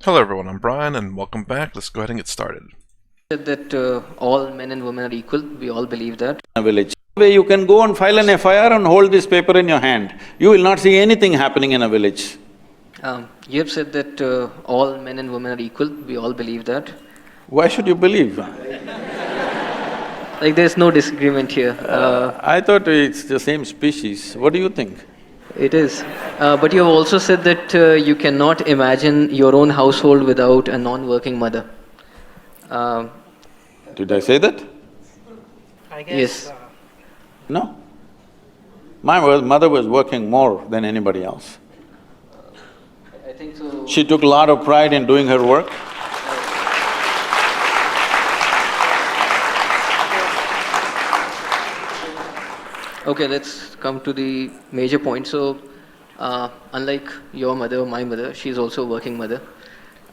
Hello everyone, I'm Brian and welcome back. Let's go ahead and get started. Said that all men and women are equal. We all believe that. A village. Where you can go and file an FIR and hold this paper in your hand. You will not see anything happening in a village. You have said that all men and women are equal. We all believe that. Why should you believe? Like there's no disagreement here. I thought it's the same species. What do you think? It is. But you have also said that you cannot imagine your own household without a non-working mother. Did I say that? I guess. Yes. No. My mother was working more than anybody else. I think so. She took a lot of pride in doing her work. Okay, let's come to the major point. So, unlike your mother, my mother, she's also a working mother.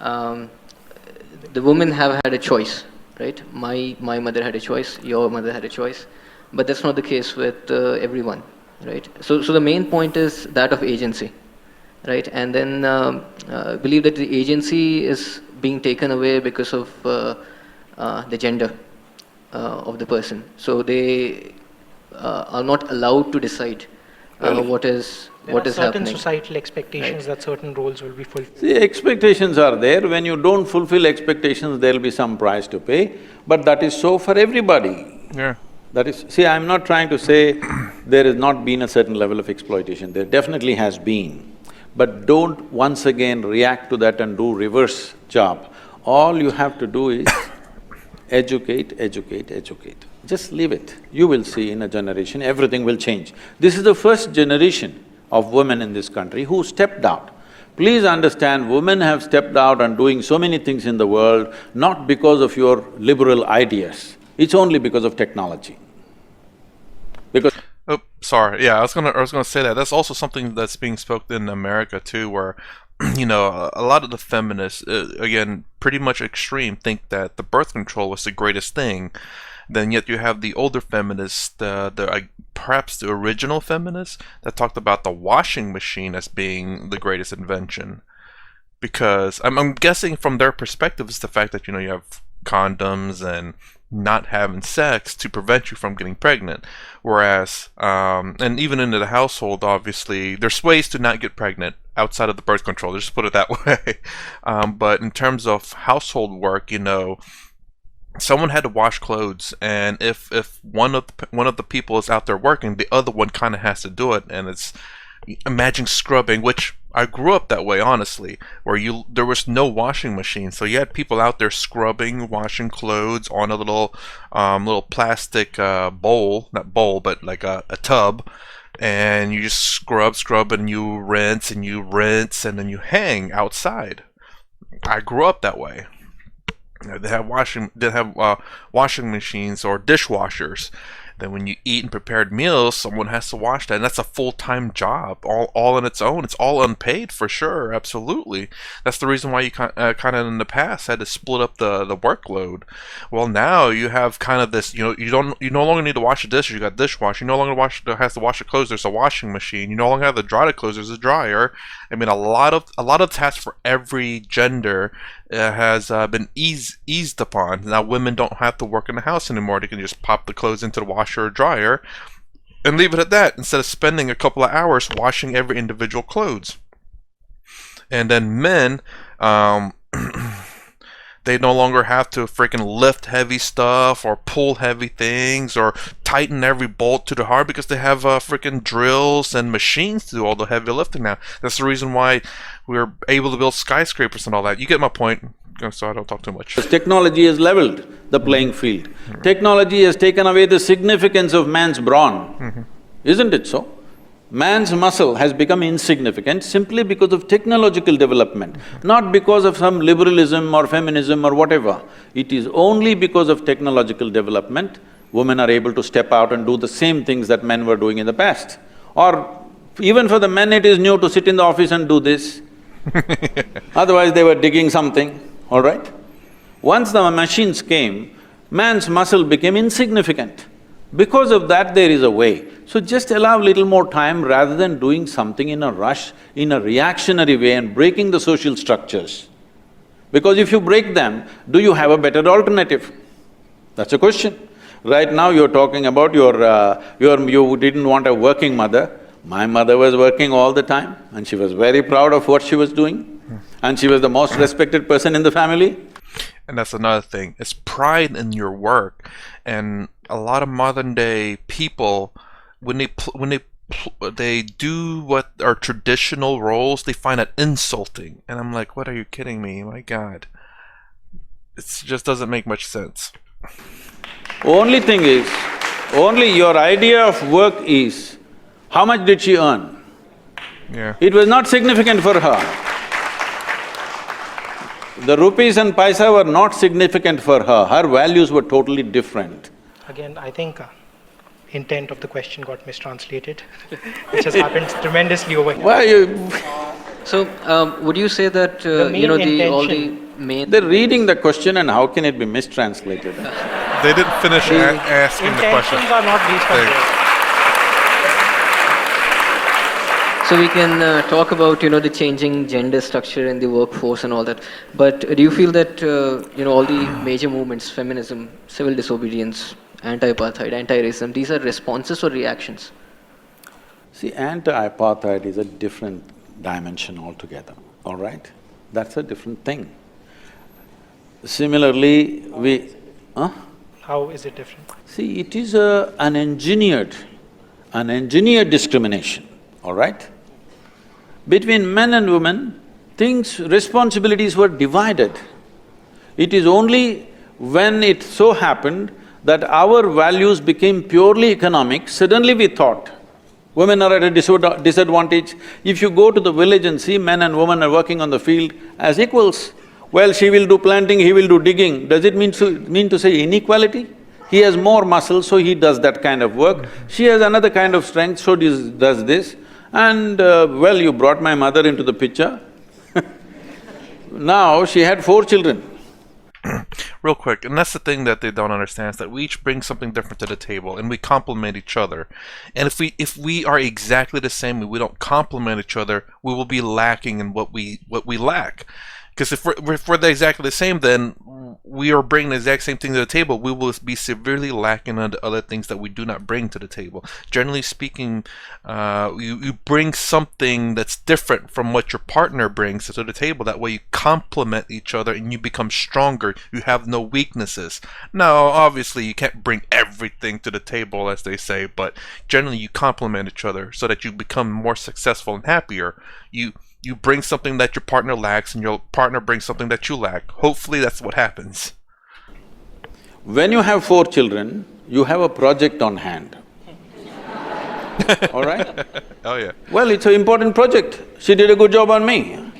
The women have had a choice, right? My mother had a choice, your mother had a choice, but that's not the case with everyone, right? So the main point is that of agency, right? And then believe that the agency is being taken away because of the gender of the person. So they are not allowed to decide what is Certain happening. societal expectations Right. that certain roles will be fulfilled. See, expectations are there. When you don't fulfill expectations, there'll be some price to pay, but that is so for everybody. Yeah. That is… See, I'm not trying to say there has not been a certain level of exploitation, there definitely has been. But don't once again react to that and do reverse job. All you have to do is educate, educate, educate. Just leave it. You will see in a generation, everything will change. This is the first generation of women in this country who stepped out. Please understand, women have stepped out and doing so many things in the world, not because of your liberal ideas, it's only because of technology. Because… Oh, sorry. Yeah, I was gonna say that. That's also something that's being spoken in America too, where you know, a lot of the feminists, again, pretty much extreme, think that the birth control was the greatest thing. Then yet you have the older feminists, perhaps the original feminists, that talked about the washing machine as being the greatest invention. Because I'm guessing from their perspective is the fact that, you know, you have condoms and not having sex to prevent you from getting pregnant. Whereas, and even into the household, obviously, there's ways to not get pregnant outside of the birth control, let's just put it that way. But in terms of household work, you know, someone had to wash clothes, and if one of the people is out there working, the other one kind of has to do it. And it's… imagine scrubbing, which I grew up that way, honestly, where there was no washing machine, so you had people out there scrubbing, washing clothes on a little plastic bowl, not bowl, but like a tub, and you just scrub, and you rinse, and then you hang outside. I grew up that way. They have washing machines or dishwashers. Then when you eat and prepared meals, someone has to wash that, and that's a full-time job, all on its own. It's all unpaid for sure, absolutely. That's the reason why you kind of in the past had to split up the workload. Well, now you have kind of this, you know, you no longer need to wash the dishes. You got dishwasher. You no longer has to wash the clothes. There's a washing machine. You no longer have to dry the clothes. There's a dryer. I mean, a lot of tasks for every gender has been eased upon. Now women don't have to work in the house anymore. They can just pop the clothes into the washer or dryer and leave it at that, instead of spending a couple of hours washing every individual clothes. And then men, they no longer have to freaking lift heavy stuff or pull heavy things or tighten every bolt to the hard, because they have freaking drills and machines to do all the heavy lifting now. That's the reason why we're able to build skyscrapers and all that. You get my point, so I don't talk too much. technology has leveled the playing field. Technology has taken away the significance of man's brawn. Isn't it so? Man's muscle has become insignificant simply because of technological development, not because of some liberalism or feminism or whatever. It is only because of technological development women are able to step out and do the same things that men were doing in the past. Or even for the men, it is new to sit in the office and do this. Otherwise they were digging something, all right? Once the machines came, man's muscle became insignificant. Because of that, there is a way. So just allow little more time rather than doing something in a rush, in a reactionary way and breaking the social structures. Because if you break them, do you have a better alternative? That's a question. Right now you're talking about you didn't want a working mother. My mother was working all the time and she was very proud of what she was doing. And she was the most respected person in the family. And that's another thing. It's pride in your work, and a lot of modern day people, when they do what are traditional roles, they find that insulting. And I'm like, what are you kidding me? My God, it just doesn't make much sense. Only thing is, only your idea of work is, how much did she earn? Yeah. It was not significant for her. The rupees and paisa were not significant for her, her values were totally different. Again, I think intent of the question got mistranslated, which has happened tremendously over here. Why you… So, would you say that, The main all the intention- main… They're reading the question and how can it be mistranslated? They didn't finish asking the question. Intentions are not based on They- this. So we can talk about, the changing gender structure in the workforce and all that. But do you feel that, all the major movements, feminism, civil disobedience, anti-apartheid, anti-racism, these are responses or reactions? See, anti-apartheid is a different dimension altogether, all right? That's a different thing. Similarly, How is it different? see, it is an engineered discrimination, all right? Between men and women, responsibilities were divided. It is only when it so happened that our values became purely economic, suddenly we thought, women are at a disadvantage. If you go to the village and see men and women are working on the field as equals, well, she will do planting, he will do digging. Does it mean to say inequality? He has more muscles, so he does that kind of work. She has another kind of strength, so does this. And well, you brought my mother into the picture. Now she had 4 children. Real quick, and that's the thing that they don't understand, is that we each bring something different to the table and we complement each other. And if we are exactly the same and we don't complement each other, we will be lacking in what we lack. Because if we're exactly the same, then we are bringing the exact same thing to the table. We will be severely lacking on the other things that we do not bring to the table. Generally speaking, you bring something that's different from what your partner brings to the table. That way you complement each other and you become stronger. You have no weaknesses. Now, obviously, you can't bring everything to the table, as they say, but generally you complement each other so that you become more successful and happier. You bring something that your partner lacks, and your partner brings something that you lack. Hopefully that's what happens. When you have 4 children, you have a project on hand. All right? Oh yeah. Well, it's an important project. She did a good job on me.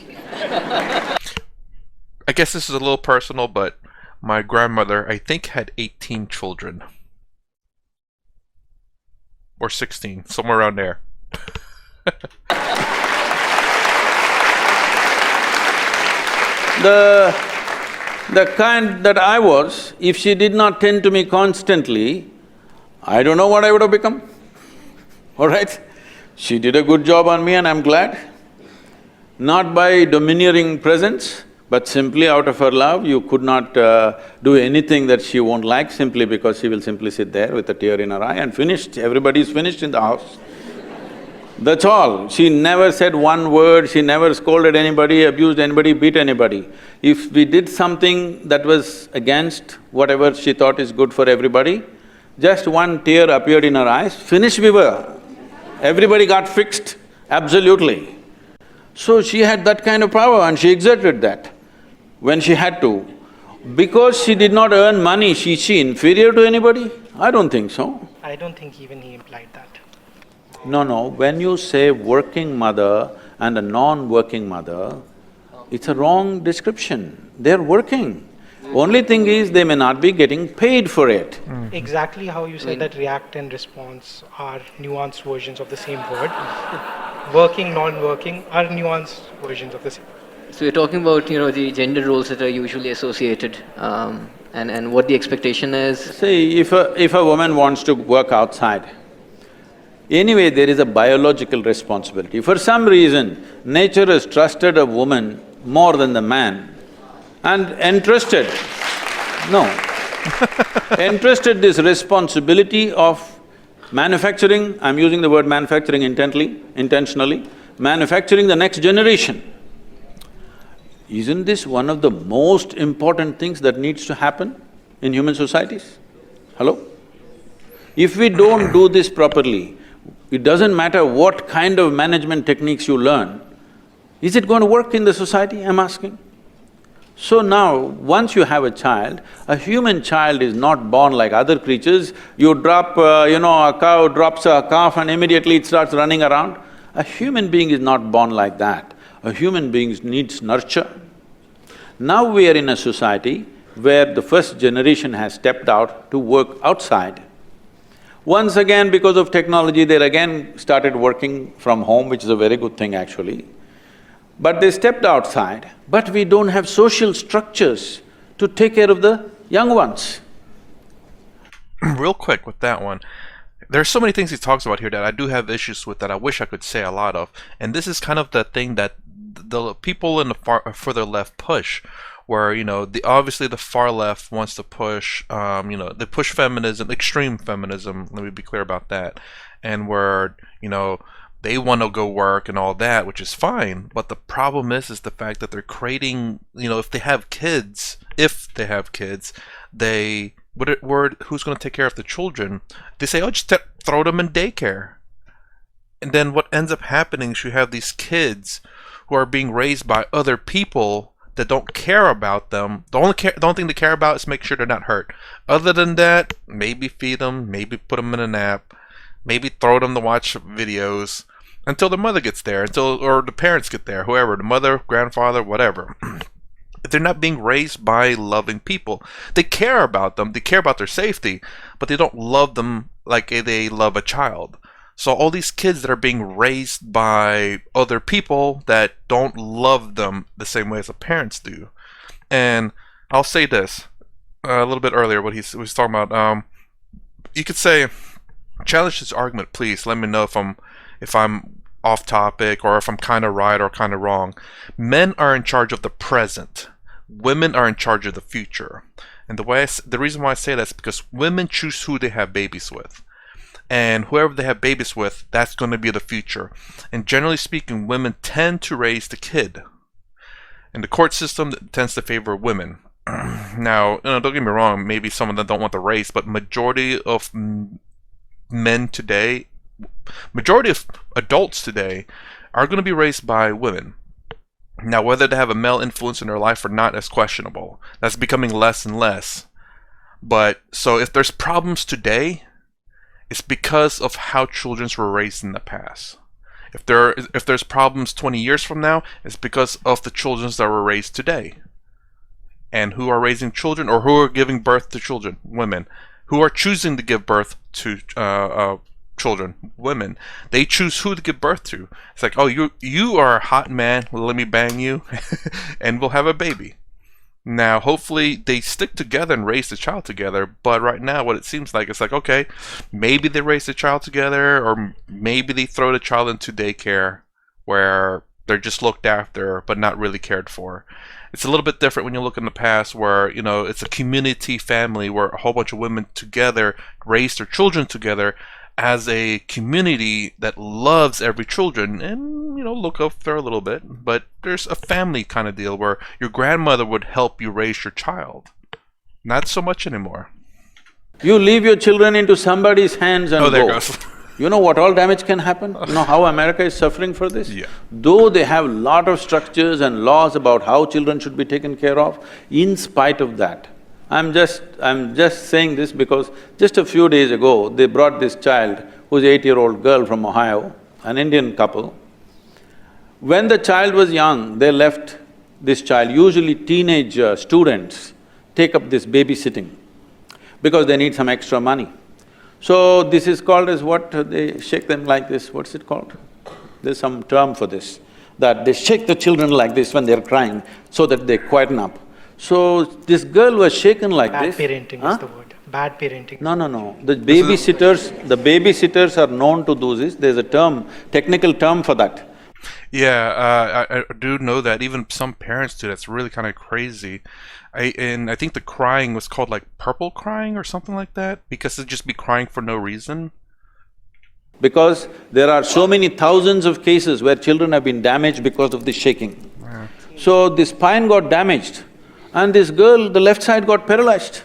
I guess this is a little personal, but my grandmother, I think, had 18 children. Or 16, somewhere around there. The kind that I was, if she did not tend to me constantly, I don't know what I would have become, all right? She did a good job on me and I'm glad. Not by domineering presence, but simply out of her love. You could not do anything that she won't like simply because she will simply sit there with a tear in her eye and finished. Everybody's finished in the house. That's all. She never said one word, she never scolded anybody, abused anybody, beat anybody. If we did something that was against whatever she thought is good for everybody, just one tear appeared in her eyes, finished we were. Everybody got fixed, absolutely. So she had that kind of power and she exerted that when she had to. Because she did not earn money, is she inferior to anybody? I don't think so. I don't think even he implied that. No, when you say working mother and a non-working mother, it's a wrong description. They're working. Only thing is, they may not be getting paid for it. Exactly how you said that react and response are nuanced versions of the same word. Working, non-working are nuanced versions of the same. So we're talking about, the gender roles that are usually associated, and what the expectation is. See, if a woman wants to work outside, anyway, there is a biological responsibility. For some reason, nature has trusted a woman more than the man. and entrusted, no, entrusted this responsibility of manufacturing, I'm using the word manufacturing intentionally, manufacturing the next generation. Isn't this one of the most important things that needs to happen in human societies? Hello? If we don't do this properly, it doesn't matter what kind of management techniques you learn, is it going to work in the society, I'm asking? So now, once you have a child, a human child is not born like other creatures. You drop, a cow drops a calf and immediately it starts running around. A human being is not born like that. A human being needs nurture. Now we are in a society where the first generation has stepped out to work outside. Once again, because of technology, they again started working from home, which is a very good thing actually. But they stepped outside, but we don't have social structures to take care of the young ones. Real quick with that one, there's so many things he talks about here that I do have issues with that I wish I could say a lot of, and this is kind of the thing that the people in the further left push, where obviously the far left wants to push, they push feminism, extreme feminism. Let me be clear about that, and where they want to go work and all that, which is fine. But the problem is the fact that they're creating, if they have kids, they who's going to take care of the children? They say, oh, just throw them in daycare. And then what ends up happening is you have these kids who are being raised by other people that don't care about them. The only thing they care about is make sure they're not hurt. Other than that, maybe feed them, maybe put them in a nap, maybe throw them to watch videos until the mother gets there, or the parents get there, whoever, the mother, grandfather, whatever. They're not being raised by loving people. They care about them, they care about their safety, but they don't love them like they love a child. So all these kids that are being raised by other people that don't love them the same way as the parents do. And I'll say this, a little bit earlier, what he was talking about, you could say, challenge this argument, please. Let me know if I'm off topic or if I'm kind of right or kind of wrong. Men are in charge of the present. Women are in charge of the future. And the reason why I say that is because women choose who they have babies with. And whoever they have babies with, that's going to be the future. And generally speaking, women tend to raise the kid. In the court system, it tends to favor women. Now, don't get me wrong, maybe some of them don't want the race, but majority of men today, majority of adults today are going to be raised by women. Now, whether they have a male influence in their life or not is questionable. That's becoming less and less. But, so if there's problems today, it's because of how children were raised in the past. If there's problems 20 years from now, it's because of the children that were raised today. And who are raising children, or who are giving birth to children? Women. Who are choosing to give birth to children? Women. They choose who to give birth to. It's like, oh, you are a hot man, well, let me bang you, and we'll have a baby. Now, hopefully, they stick together and raise the child together, but right now, what it seems like, it's like, okay, maybe they raise the child together, or maybe they throw the child into daycare, where they're just looked after, but not really cared for. It's a little bit different when you look in the past, where, it's a community family, where a whole bunch of women together raise their children together as a community that loves every children and, look after a little bit. But there's a family kind of deal where your grandmother would help you raise your child. Not so much anymore. You leave your children into somebody's hands and there go. goes. You know what all damage can happen? You know how America is suffering for this? Yeah. Though they have lot of structures and laws about how children should be taken care of, in spite of that, I'm just saying this because just a few days ago, they brought this child, who's 8-year-old girl from Ohio, an Indian couple. When the child was young, they left this child, usually teenage students take up this babysitting because they need some extra money. So this is called as what? They shake them like this, what's it called? There's some term for this, that they shake the children like this when they're crying so that they quieten up. So this girl was shaken like Bad this. parenting is the word. Bad parenting. No. The babysitters are known to do this. There's a term, technical term for that. Yeah, I do know that. Even some parents do. That's really kind of crazy. I think the crying was called like purple crying or something like that because it'd just be crying for no reason. Because there are so many thousands of cases where children have been damaged because of this shaking. Yeah. So the spine got damaged and this girl, the left side got paralyzed.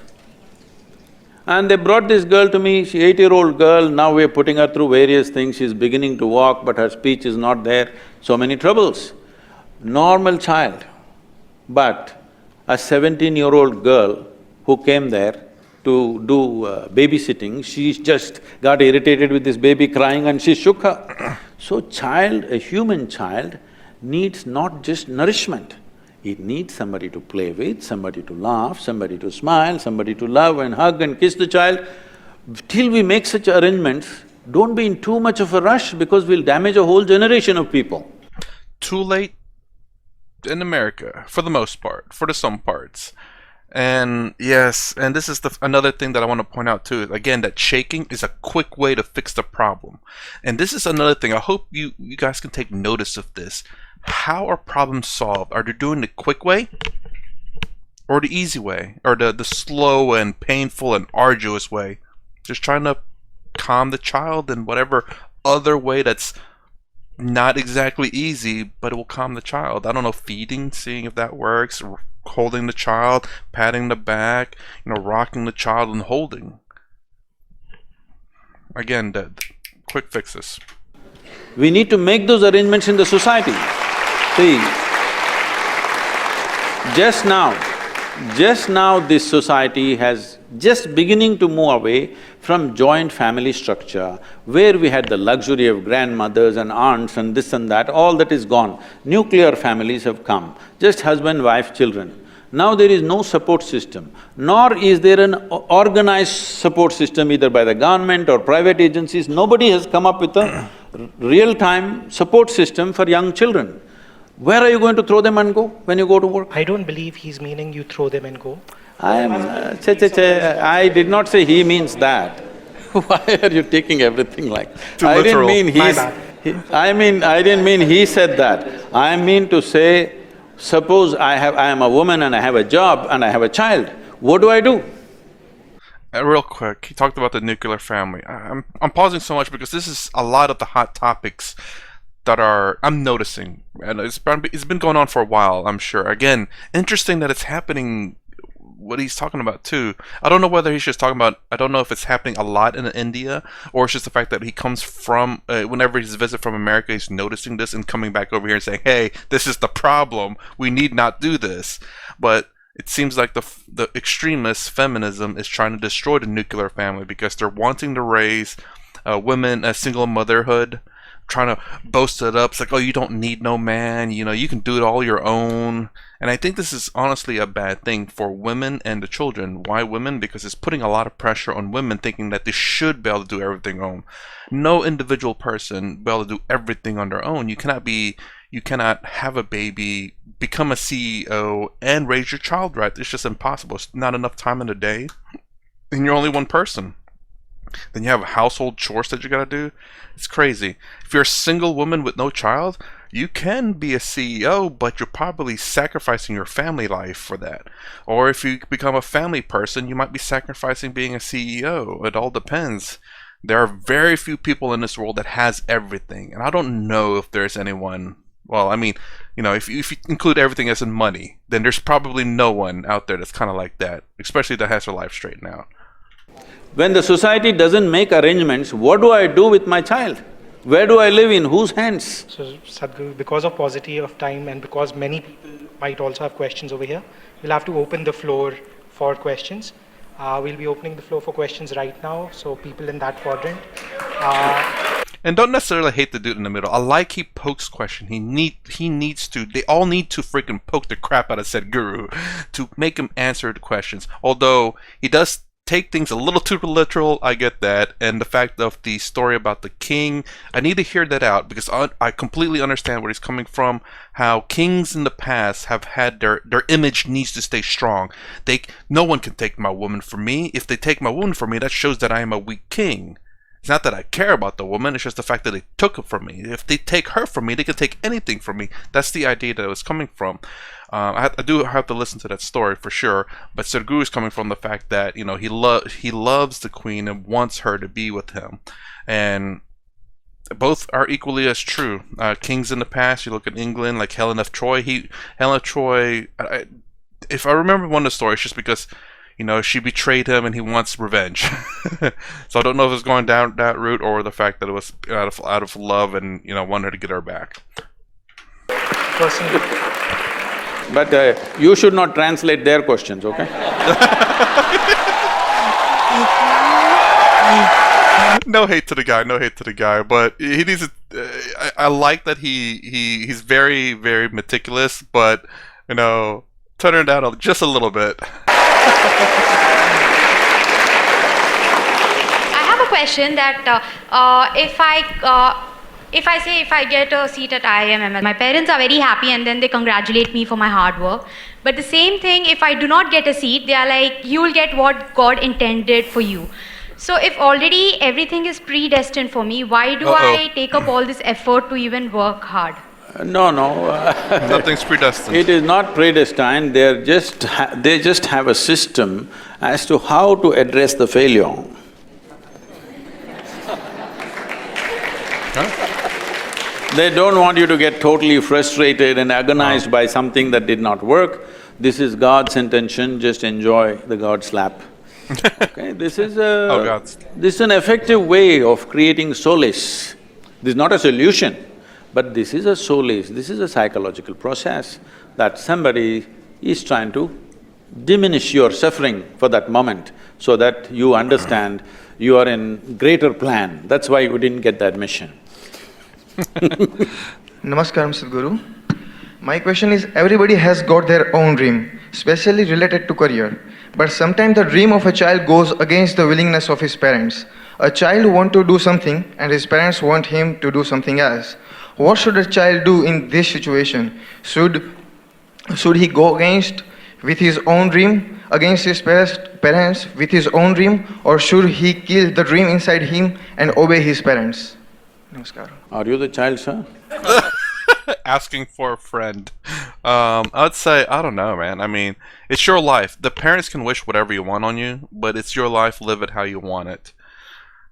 And they brought this girl to me, she 8-year-old girl, now we're putting her through various things, she's beginning to walk but her speech is not there, so many troubles. Normal child, but a 17-year-old girl who came there to do babysitting, she just got irritated with this baby crying and she shook her. So child, a human child needs not just nourishment, it needs somebody to play with, somebody to laugh, somebody to smile, somebody to love and hug and kiss the child. Till we make such arrangements, don't be in too much of a rush because we'll damage a whole generation of people. Too late in America, for the most part, for the some parts. And yes, and this is another thing that I want to point out too. Again, that shaking is a quick way to fix the problem. And this is another thing. I hope you guys can take notice of this. How are problems solved? Are they doing the quick way? Or the easy way? Or the slow and painful and arduous way? Just trying to calm the child in whatever other way that's not exactly easy, but it will calm the child. I don't know, feeding, seeing if that works, holding the child, patting the back, rocking the child and holding. Again, the quick fixes. We need to make those arrangements in the society. See, just now this society has just beginning to move away from joint family structure, where we had the luxury of grandmothers and aunts and this and that, all that is gone. Nuclear families have come, just husband, wife, children. Now there is no support system, nor is there an organized support system either by the government or private agencies. Nobody has come up with a real-time support system for young children. Where are you going to throw them and go when you go to work? I don't believe he's meaning you throw them and go. I did not say he means that. Why are you taking everything like… Too I literal. didn't mean My he's… bad. I didn't mean he said that. I mean to say, suppose I am a woman and I have a job and I have a child, what do I do? Real quick, he talked about the nuclear family. I'm pausing so much because this is a lot of the hot topics that I'm noticing, and it's been going on for a while, I'm sure. Again, interesting that it's happening, what he's talking about too. I don't know whether he's just talking about, I don't know if it's happening a lot in India, or it's just the fact that he comes from, whenever he's visit from America, he's noticing this and coming back over here and saying, hey, this is the problem, we need not do this. But it seems like the extremist feminism is trying to destroy the nuclear family because they're wanting to raise women as single motherhood, trying to boast it up. It's like, oh, you don't need no man, you can do it all your own. And I think this is honestly a bad thing for women and the children. Why women? Because it's putting a lot of pressure on women thinking that they should be able to do everything on. No individual person be able to do everything on their own. You cannot have a baby, become a CEO, and raise your child right. It's just impossible. It's not enough time in the day, and you're only one person. Then you have household chores that you gotta do. It's crazy. If you're a single woman with no child, you can be a CEO, but you're probably sacrificing your family life for that. Or if you become a family person, you might be sacrificing being a CEO. It all depends. There are very few people in this world that has everything, and I don't know if there's anyone. Well, I mean, if you include everything as in money, then there's probably no one out there that's kind of like that, especially that has their life straightened out. When the society doesn't make arrangements, what do I do with my child? Where do I live, in whose hands? So Sadhguru, because of paucity of time and because many people might also have questions over here, we'll have to open the floor for questions. We'll be opening the floor for questions right now, so people in that quadrant. And don't necessarily hate the dude in the middle. I like he pokes question. He needs to. They all need to freaking poke the crap out of Sadhguru to make him answer the questions. Although he does take things a little too literal, I get that. And the fact of the story about the king, I need to hear that out because I completely understand where he's coming from. How kings in the past have had their image needs to stay strong. No one can take my woman from me. If they take my woman from me, that shows that I am a weak king. It's not that I care about the woman, it's just the fact that they took it from me. If they take her from me, they can take anything from me. That's the idea that it was coming from. I do have to listen to that story for sure, but Sadhguru is coming from the fact that, you know, he loves the queen and wants her to be with him. And both are equally as true. Kings in the past, you look at England, like Helen of Troy. If I remember one of the stories, just because, you know, she betrayed him and he wants revenge. So I don't know if it's going down that route or the fact that it was out of love and, you know, wanted to get her back. Personally, But you should not translate their questions, okay? No hate to the guy, no hate to the guy, but he needs to, I like that he's very, very meticulous, but, you know, turn it down just a little bit. I have a question that if I get a seat at IIM, my parents are very happy and then they congratulate me for my hard work. But the same thing, if I do not get a seat, they are like, you will get what God intended for you. So if already everything is predestined for me, why do I take up all this effort to even work hard? No. Nothing's predestined. It is not predestined, they just have a system as to how to address the failure. They don't want you to get totally frustrated and agonized by something that did not work. This is God's intention, just enjoy the God slap. Okay, this is an effective way of creating solace. This is not a solution, but this is a solace, this is a psychological process that somebody is trying to diminish your suffering for that moment so that you understand you are in greater plan. That's why you didn't get the admission. Namaskaram, Sadhguru. My question is, everybody has got their own dream, especially related to career. But sometimes the dream of a child goes against the willingness of his parents. A child wants to do something and his parents want him to do something else. What should a child do in this situation? Should he go against with his own dream, against his parents with his own dream, or should he kill the dream inside him and obey his parents? Namaskaram. Are you the child, sir? Asking for a friend. I'd say, I don't know, man. I mean, it's your life. The parents can wish whatever you want on you, but it's your life. Live it how you want it.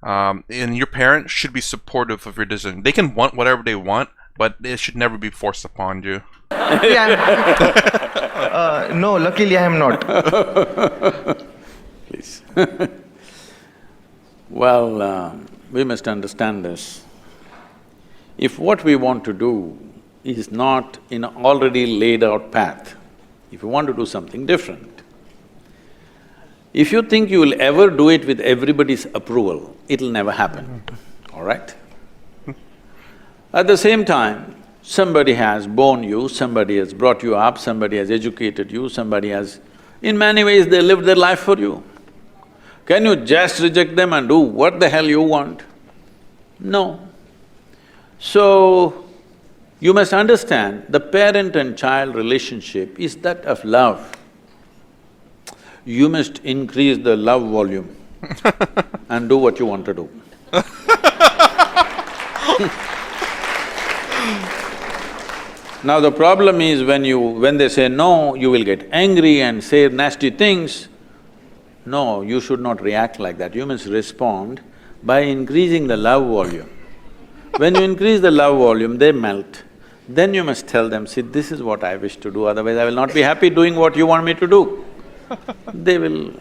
And your parents should be supportive of your decision. They can want whatever they want, but it should never be forced upon you. No, luckily I am not. Please. Well, we must understand this. If what we want to do is not in an already laid out path, if you want to do something different, if you think you will ever do it with everybody's approval, it'll never happen, all right? At the same time, somebody has born you, somebody has brought you up, somebody has educated you, somebody has… in many ways they lived their life for you. Can you just reject them and do what the hell you want? No. So, you must understand, the parent and child relationship is that of love. You must increase the love volume and do what you want to do. Now the problem is when they say no, you will get angry and say nasty things. No, you should not react like that. You must respond by increasing the love volume. When you increase the love volume, they melt. Then you must tell them, see, this is what I wish to do, otherwise I will not be happy doing what you want me to do. They will…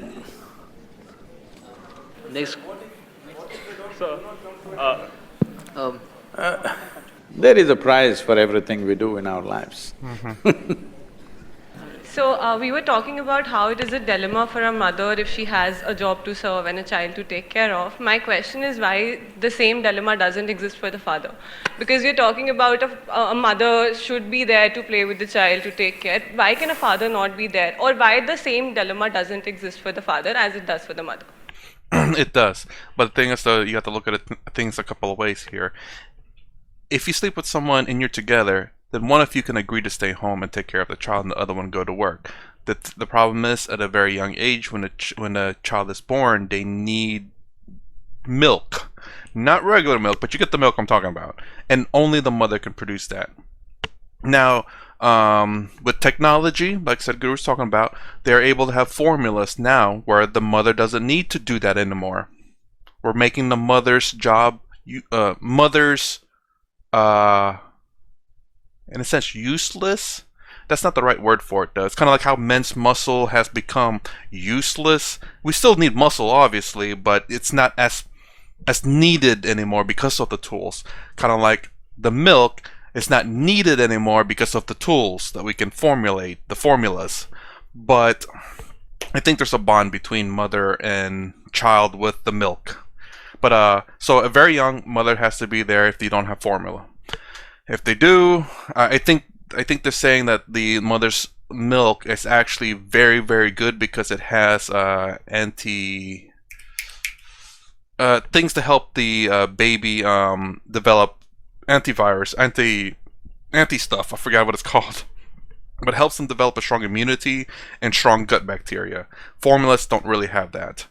Next. There is a prize for everything we do in our lives. So, we were talking about how it is a dilemma for a mother if she has a job to serve and a child to take care of. My question is why the same dilemma doesn't exist for the father? Because you're talking about a mother should be there to play with the child, to take care. Why can a father not be there? Or why the same dilemma doesn't exist for the father as it does for the mother? It does. But the thing is, though, you have to look at things a couple of ways here. If you sleep with someone and you're together, then one of you can agree to stay home and take care of the child and the other one go to work. The problem is, at a very young age, when a child is born, they need milk. Not regular milk, but you get the milk I'm talking about. And only the mother can produce that. Now, with technology, like Sadhguru was talking about, they're able to have formulas now where the mother doesn't need to do that anymore. We're making the mother's job, in a sense, useless. That's not the right word for it, though. It's kind of like how men's muscle has become useless. We still need muscle, obviously, but it's not as needed anymore because of the tools. Kind of like the milk is not needed anymore because of the tools that we can formulate, the formulas. But I think there's a bond between mother and child with the milk. But so a very young mother has to be there if they don't have formula. If they do, I think they're saying that the mother's milk is actually very, very good because it has things to help the baby develop antivirus, anti stuff. I forgot what it's called, but it helps them develop a strong immunity and strong gut bacteria. Formulas don't really have that,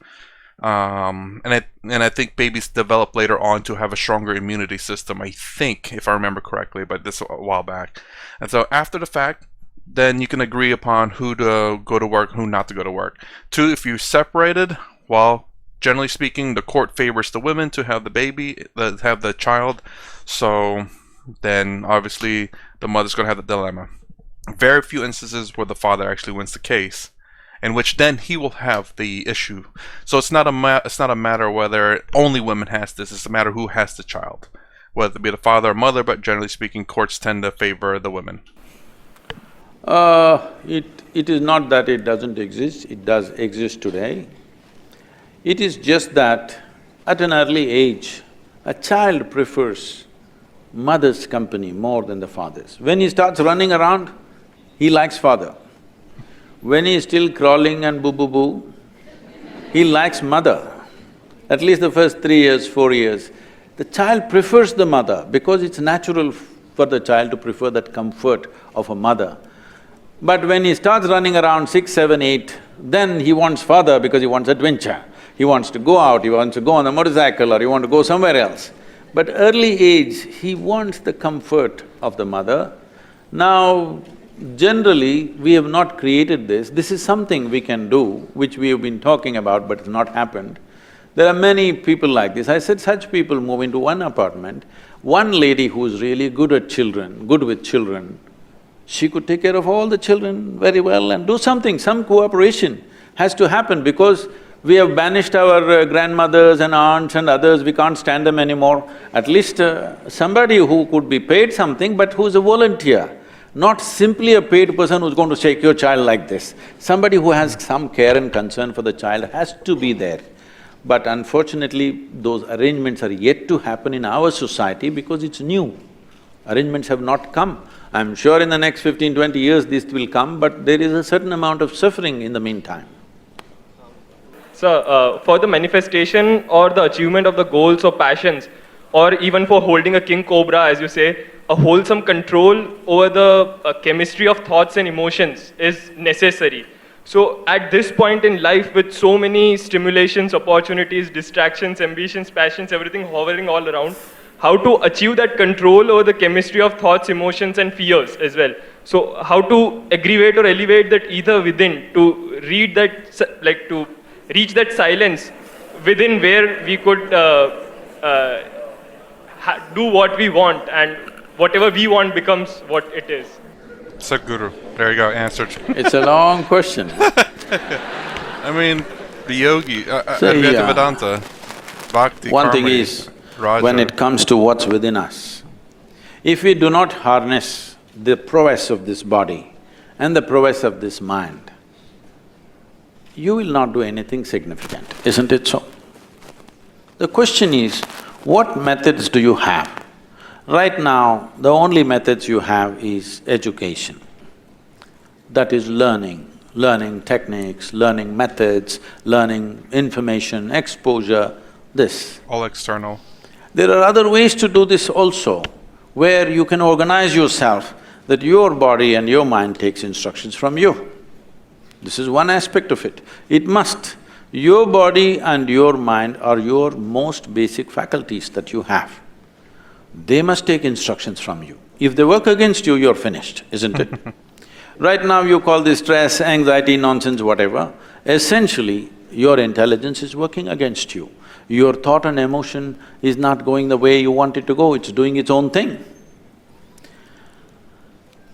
and I think babies develop later on to have a stronger immunity system. I think, if I remember correctly, but this a while back. And so after the fact, then you can agree upon who to go to work, who not to go to work. Two, if you're separated, well, generally speaking, the court favors the women to have the baby, have the child. So then obviously the mother's going to have the dilemma. Very few instances where the father actually wins the case, in which then he will have the issue. So it's not a matter whether only women has this. It's a matter who has the child, whether it be the father or mother. But generally speaking, courts tend to favor the women. It is not that it doesn't exist. It does exist today. It is just that at an early age, a child prefers mother's company more than the father's. When he starts running around, he likes father. When he is still crawling and boo-boo-boo, he likes mother. At least the first 3 years, 4 years, the child prefers the mother because it's natural for the child to prefer that comfort of a mother. But when he starts running around 6, 7, 8, then he wants father because he wants adventure. He wants to go out, he wants to go on a motorcycle or he wants to go somewhere else. But early age, he wants the comfort of the mother. Now, generally, we have not created this. This is something we can do, which we have been talking about but it's not happened. There are many people like this. I said such people move into one apartment. One lady who's really good at children, good with children, she could take care of all the children very well and do something, some cooperation has to happen because we have banished our grandmothers and aunts and others, we can't stand them anymore. At least somebody who could be paid something but who's a volunteer, not simply a paid person who's going to shake your child like this. Somebody who has some care and concern for the child has to be there. But unfortunately, those arrangements are yet to happen in our society because it's new. Arrangements have not come. I'm sure in the next 15, 20 years this will come, but there is a certain amount of suffering in the meantime. So, for the manifestation or the achievement of the goals or passions, or even for holding a king cobra, as you say, a wholesome control over the chemistry of thoughts and emotions is necessary. So, at this point in life, with so many stimulations, opportunities, distractions, ambitions, passions, everything hovering all around, how to achieve that control over the chemistry of thoughts, emotions and fears as well. So, how to aggravate or elevate that ether within to read that, like to reach that silence within where we could do what we want and whatever we want becomes what it is. Sadhguru, there you go, answered. It's a long question. I mean, the yogi, So, Advaita yeah. Vedanta, Bhakti, One thing Karma, is, Raja. when it comes to what's within us, if we do not harness the prowess of this body and the prowess of this mind, you will not do anything significant, isn't it so? The question is, what methods do you have? Right now, the only methods you have is education. That is learning techniques, learning methods, learning information, exposure, this. All external. There are other ways to do this also, where you can organize yourself that your body and your mind takes instructions from you. This is one aspect of it. It must Your body and your mind are your most basic faculties that you have. They must take instructions from you. If they work against you, you're finished, isn't it? Right now you call this stress, anxiety, nonsense, whatever. Essentially, your intelligence is working against you. Your thought and emotion is not going the way you want it to go, it's doing its own thing.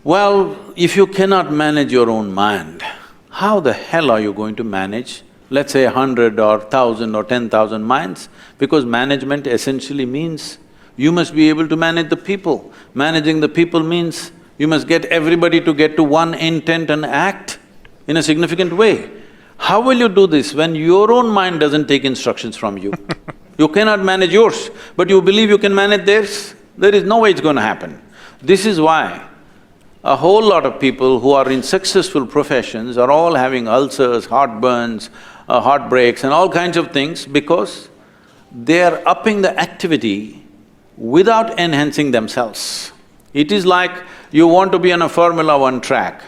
Well, if you cannot manage your own mind, how the hell are you going to manage, let's say 100 or 1,000 or 10,000 minds? Because management essentially means you must be able to manage the people. Managing the people means you must get everybody to get to one intent and act in a significant way. How will you do this when your own mind doesn't take instructions from you? You cannot manage yours, but you believe you can manage theirs? There is no way it's going to happen. This is why a whole lot of people who are in successful professions are all having ulcers, heartburns, heartbreaks and all kinds of things because they are upping the activity without enhancing themselves. It is like you want to be on a Formula 1 track,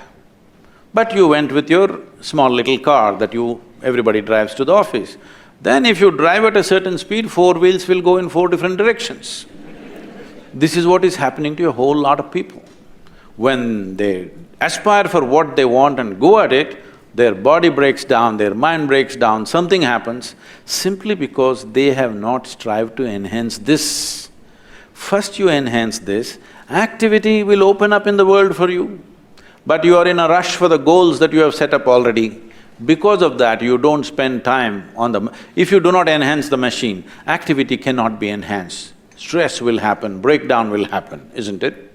but you went with your small little car that everybody drives to the office. Then if you drive at a certain speed, four wheels will go in four different directions. This is what is happening to a whole lot of people. When they aspire for what they want and go at it, their body breaks down, their mind breaks down, something happens simply because they have not strived to enhance this. First you enhance this, activity will open up in the world for you. But you are in a rush for the goals that you have set up already. Because of that, you don't spend time on the… If you do not enhance the machine, activity cannot be enhanced. Stress will happen, breakdown will happen, isn't it?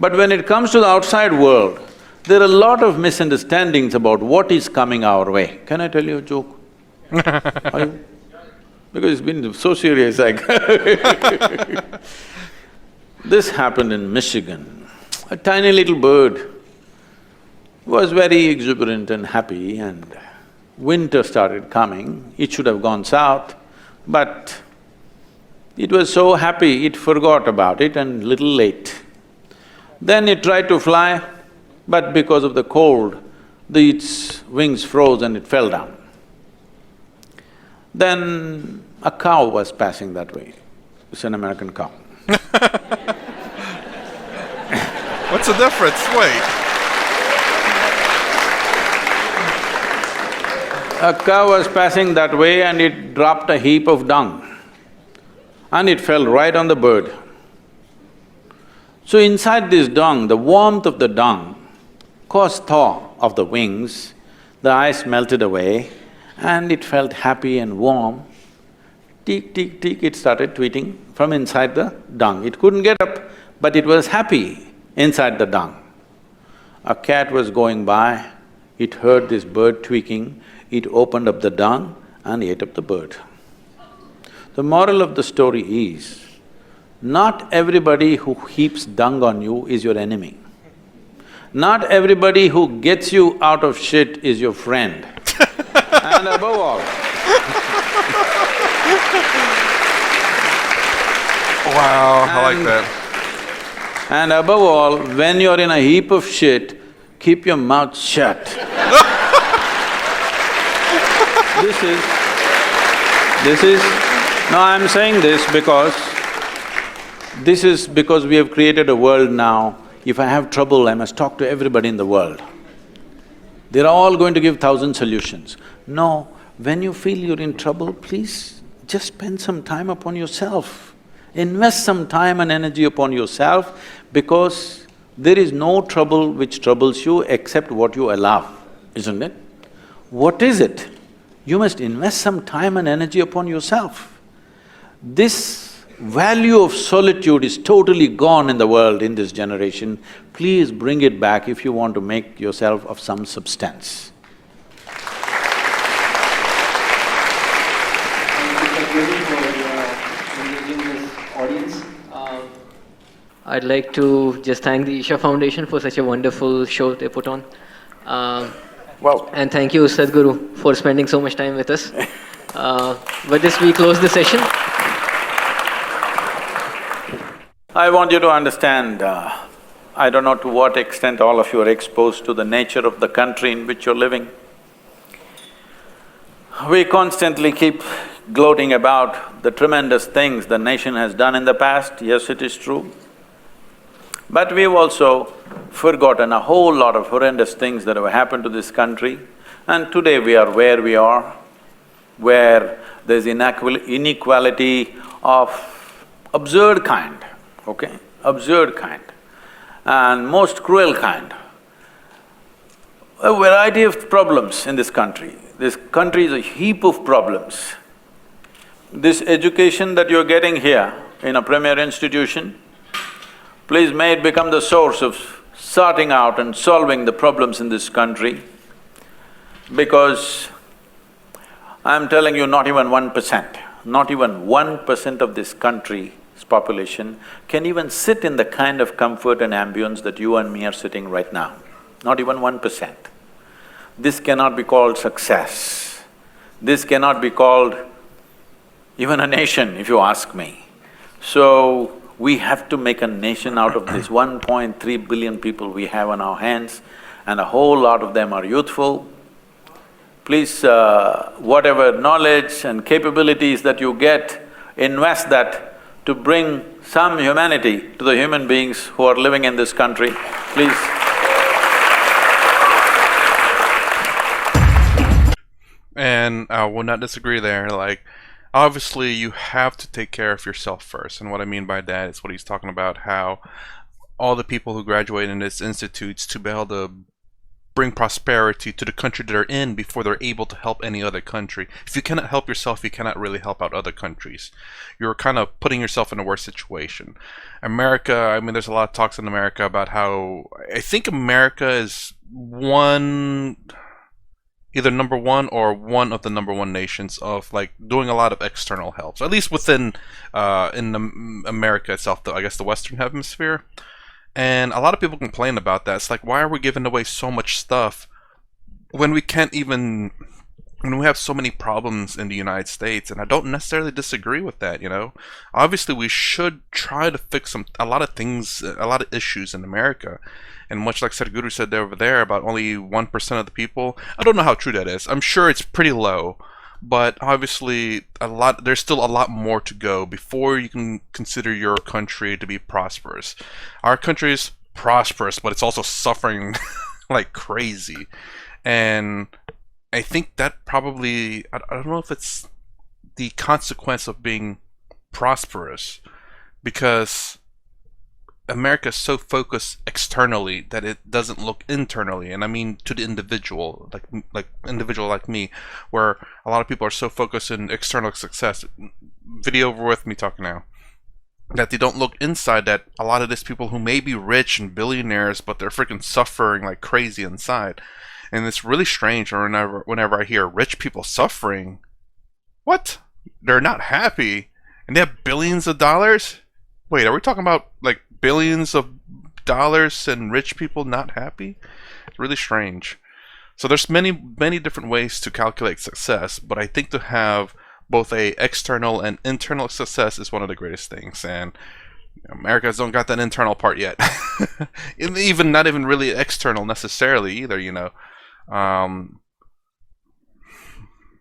But when it comes to the outside world, there are a lot of misunderstandings about what is coming our way. Can I tell you a joke? Are you? Because it's been so serious, like This happened in Michigan. A tiny little bird was very exuberant and happy, and winter started coming. It should have gone south, but it was so happy it forgot about it and little late. Then it tried to fly, but because of the cold, its wings froze and it fell down. Then a cow was passing that way. It's an American cow. What's the difference? Wait. A cow was passing that way and it dropped a heap of dung and it fell right on the bird. So inside this dung, the warmth of the dung caused thaw of the wings, the ice melted away and it felt happy and warm. Tick, tick, tick, it started tweeting from inside the dung. It couldn't get up, but it was happy inside the dung. A cat was going by, it heard this bird tweaking, it opened up the dung and ate up the bird. The moral of the story is, not everybody who heaps dung on you is your enemy. Not everybody who gets you out of shit is your friend. And above all, Wow, I like that. and above all, when you're in a heap of shit, keep your mouth shut. No, I'm saying this because we have created a world now, if I have trouble, I must talk to everybody in the world. They're all going to give 1,000 solutions. No, when you feel you're in trouble, please just spend some time upon yourself. Invest some time and energy upon yourself because there is no trouble which troubles you except what you allow, isn't it? What is it? You must invest some time and energy upon yourself. This value of solitude is totally gone in the world in this generation. Please bring it back if you want to make yourself of some substance. I'd like to just thank the Isha Foundation for such a wonderful show they put on. Wow. And thank you, Sadhguru, for spending so much time with us. With this, we close the session. I want you to understand, I don't know to what extent all of you are exposed to the nature of the country in which you're living. We constantly keep gloating about the tremendous things the nation has done in the past. Yes, it is true. But we've also forgotten a whole lot of horrendous things that have happened to this country. And today we are where we are, where there's inequality of absurd kind, okay? Absurd kind and most cruel kind. A variety of problems in this country. This country is a heap of problems. This education that you're getting here in a premier institution, please may it become the source of sorting out and solving the problems in this country, because I'm telling you, not even 1% of this country's population can even sit in the kind of comfort and ambience that you and me are sitting right now. Not even 1%. This cannot be called success. This cannot be called even a nation, if you ask me. So, we have to make a nation out of this 1.3 billion people we have on our hands, and a whole lot of them are youthful. Please, whatever knowledge and capabilities that you get, invest that to bring some humanity to the human beings who are living in this country, please. And I will not disagree there. Like, obviously you have to take care of yourself first, and what I mean by that is what he's talking about, how all the people who graduate in this institutes to be able to bring prosperity to the country that they're in before they're able to help any other country. If you cannot help yourself, you cannot really help out other countries. You're kind of putting yourself in a worse situation. America, I mean, there's a lot of talks in America about how I think America is either number one or one of the number one nations of like doing a lot of external help. So at least within America itself, I guess the Western Hemisphere. And a lot of people complain about that. It's like, why are we giving away so much stuff when we can't even, when we have so many problems in the United States? And I don't necessarily disagree with that, you know. Obviously, we should try to fix a lot of things, a lot of issues in America. And much like Sadhguru said over there about only 1% of the people, I don't know how true that is. I'm sure it's pretty low. But obviously, there's still a lot more to go before you can consider your country to be prosperous. Our country is prosperous, but it's also suffering like crazy. And I think that probably, I don't know if it's the consequence of being prosperous, because America is so focused externally that it doesn't look internally, and I mean to the individual, like individual like me, where a lot of people are so focused in external success. Video over with me talking now. That they don't look inside, that a lot of these people who may be rich and billionaires, but they're freaking suffering like crazy inside. And it's really strange whenever I hear rich people suffering. What? They're not happy and they have billions of dollars? Wait, are we talking about like billions of dollars and rich people not happy? It's really strange. So there's many different ways to calculate success, but I think to have both a external and internal success is one of the greatest things, and Americans don't got that internal part yet. Even not even really external necessarily either, you know.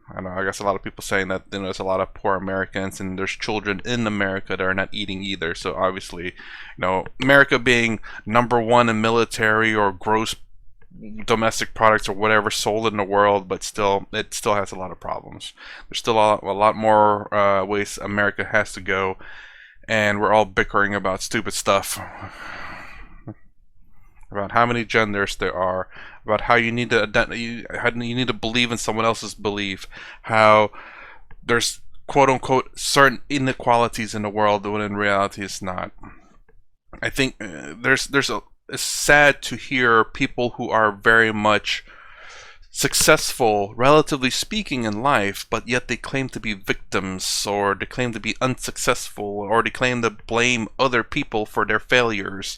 I know, I guess a lot of people saying that, you know, there's a lot of poor Americans and there's children in America that are not eating either. So obviously, you know, America being number one in military or gross domestic products or whatever sold in the world, but still, it still has a lot of problems. There's still a lot more ways America has to go, and we're all bickering about stupid stuff. About how many genders there are, about how you need to you need to believe in someone else's belief, how there's quote unquote certain inequalities in the world when in reality it's not. I think it's sad to hear people who are very much successful, relatively speaking, in life, but yet they claim to be victims, or they claim to be unsuccessful, or they claim to blame other people for their failures,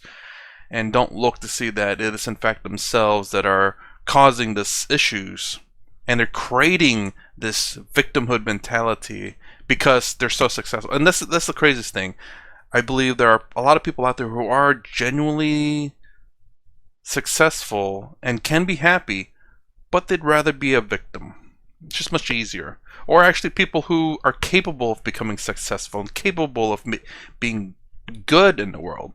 and don't look to see that it is in fact themselves that are causing these issues, and they're creating this victimhood mentality because they're so successful. And that's the craziest thing. I believe there are a lot of people out there who are genuinely successful and can be happy, but they'd rather be a victim. It's just much easier. Or actually people who are capable of becoming successful and capable of being good in the world.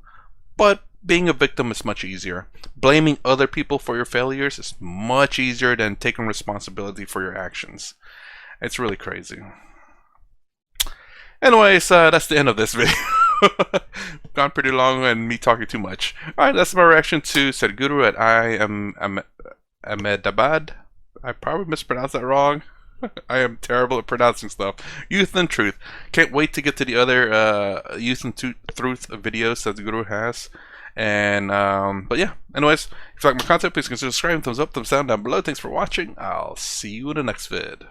But being a victim is much easier. Blaming other people for your failures is much easier than taking responsibility for your actions. It's really crazy. Anyways, that's the end of this video. Gone pretty long and me talking too much. Alright, that's my reaction to Sadhguru at IIM Ahmedabad. I probably mispronounced that wrong. I am terrible at pronouncing stuff. Youth and Truth. Can't wait to get to the other Youth and Truth videos that Sadhguru has. And, but yeah. Anyways, if you like my content, please consider subscribing, thumbs up, thumbs down below. Thanks for watching. I'll see you in the next vid.